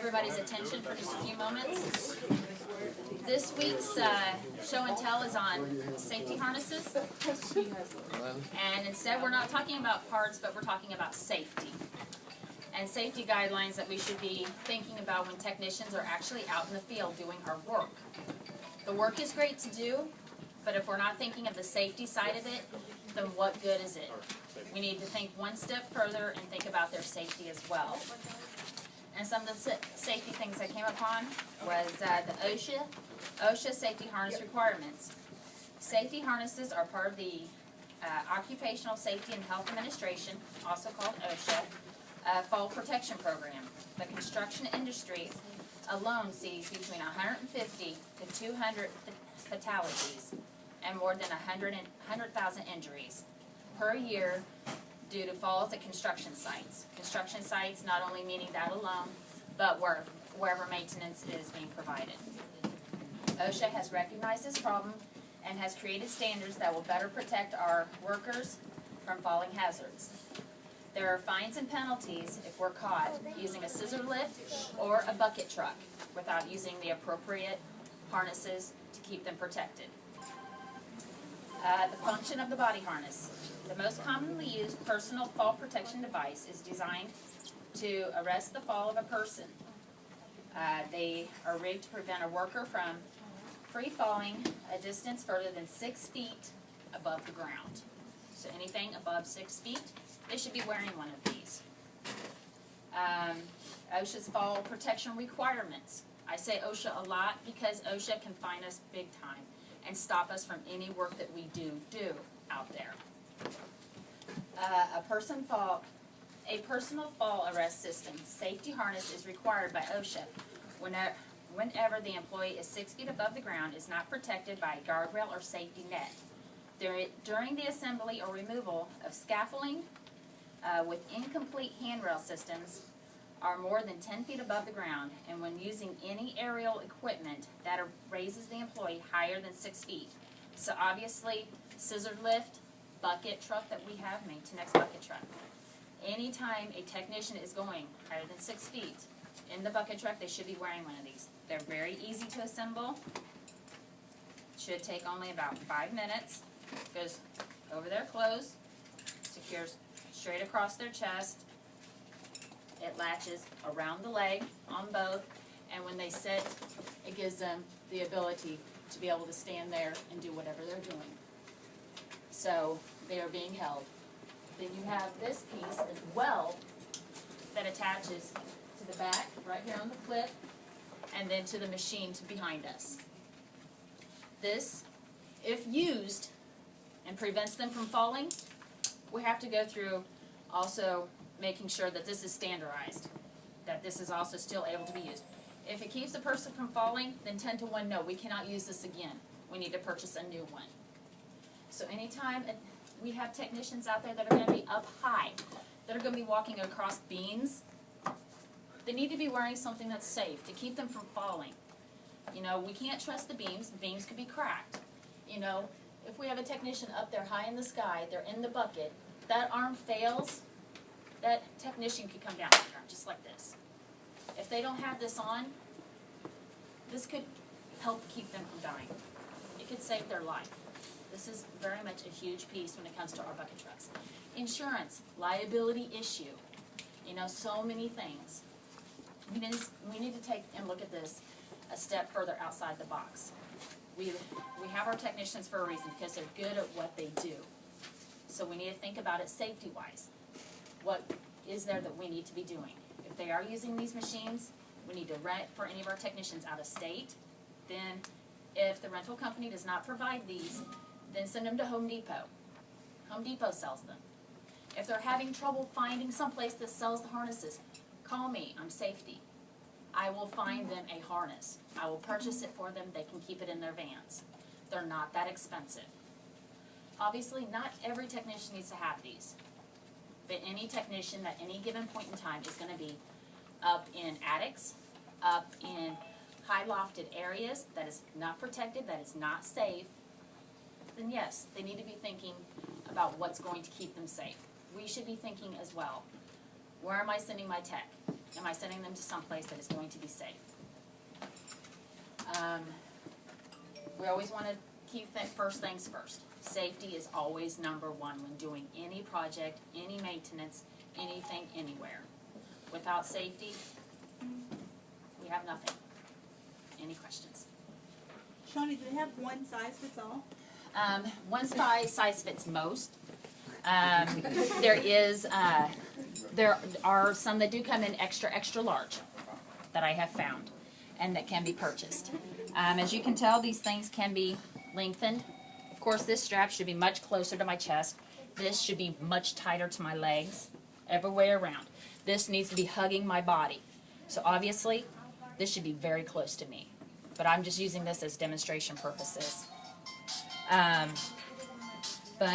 everybody's attention for just a few moments. This week's show and tell is on safety harnesses. And instead we're not talking about parts, but we're talking about safety. And safety guidelines that we should be thinking about when technicians are actually out in the field doing our work. The work is great to do, but if we're not thinking of the safety side of it, then what good is it? We need to think one step further and think about their safety as well. And some of the safety things I came upon was the OSHA safety harness requirements. Safety harnesses are part of the Occupational Safety and Health Administration, also called OSHA, fall protection program. The construction industry alone sees between 150 to 200 fatalities and more than 100,000 injuries per year due to falls at construction sites. Construction sites not only meaning that alone, but wherever maintenance is being provided. OSHA has recognized this problem and has created standards that will better protect our workers from falling hazards. There are fines and penalties if we're caught using a scissor lift or a bucket truck without using the appropriate harnesses to keep them protected. The function of the body harness. The most commonly used personal fall protection device is designed to arrest the fall of a person. They are rigged to prevent a worker from free falling a distance further than 6 feet above the ground. So anything above 6 feet, they should be wearing one of these. OSHA's fall protection requirements. I say OSHA a lot because OSHA can fine us big time and stop us from any work that we do out there. A personal fall arrest system safety harness is required by OSHA whenever the employee is 6 feet above the ground, is not protected by a guardrail or safety net. During the assembly or removal of scaffolding with incomplete handrail systems are more than 10 feet above the ground, and when using any aerial equipment that raises the employee higher than 6 feet. So obviously, scissor lift, bucket truck that we have, Maintenance bucket truck. Anytime a technician is going higher than 6 feet in the bucket truck, they should be wearing one of these. They're very easy to assemble. Should take only about 5 minutes. Goes over their clothes, secures straight across their chest. It latches around the leg on both, and when they sit, it gives them the ability to be able to stand there and do whatever they're doing. So they are being held. Then you have this piece as well that attaches to the back, right here on the clip, and then to the machine behind us. This, if used and prevents them from falling, we have to go through also making sure that this is standardized, that this is also still able to be used. If it keeps a person from falling, then 10 to 1, no, we cannot use this again. We need to purchase a new one. So anytime we have technicians out there that are going to be up high, that are going to be walking across beams, they need to be wearing something that's safe to keep them from falling. You know, we can't trust the beams. The beams could be cracked. You know, if we have a technician up there high in the sky, they're in the bucket, that arm fails, that technician could come down the ground just like this. If they don't have this on, this could help keep them from dying. It could save their life. This is very much a huge piece when it comes to our bucket trucks. Insurance, liability issue, you know, so many things. We need to take and look at this a step further outside the box. We have our technicians for a reason, because they're good at what they do. So we need to think about it safety-wise. What is there that we need to be doing? If they are using these machines, we need to rent for any of our technicians out of state. Then, if the rental company does not provide these, then send them to Home Depot. Home Depot sells them. If they're having trouble finding someplace that sells the harnesses, call me. I'm safety. I will find them a harness. I will purchase it for them. They can keep it in their vans. They're not that expensive. Obviously, not every technician needs to have these. But any technician at any given point in time is going to be up in attics, up in high lofted areas that is not protected, that is not safe. Then yes, they need to be thinking about what's going to keep them safe. We should be thinking as well, where am I sending my tech? am I sending them to someplace that is going to be safe? We always want to keep first things first. Safety is always number one when doing any project, any maintenance, anything, anywhere. Without safety, we have nothing. Any questions? Shawnee, do they have one size fits all? One size fits most. There are some that do come in extra large that I have found and that can be purchased. As you can tell, these things can be lengthened. Of course, this strap should be much closer to my chest. This should be much tighter to my legs, every way around. This needs to be hugging my body. So obviously, this should be very close to me. But I'm just using this as demonstration purposes. But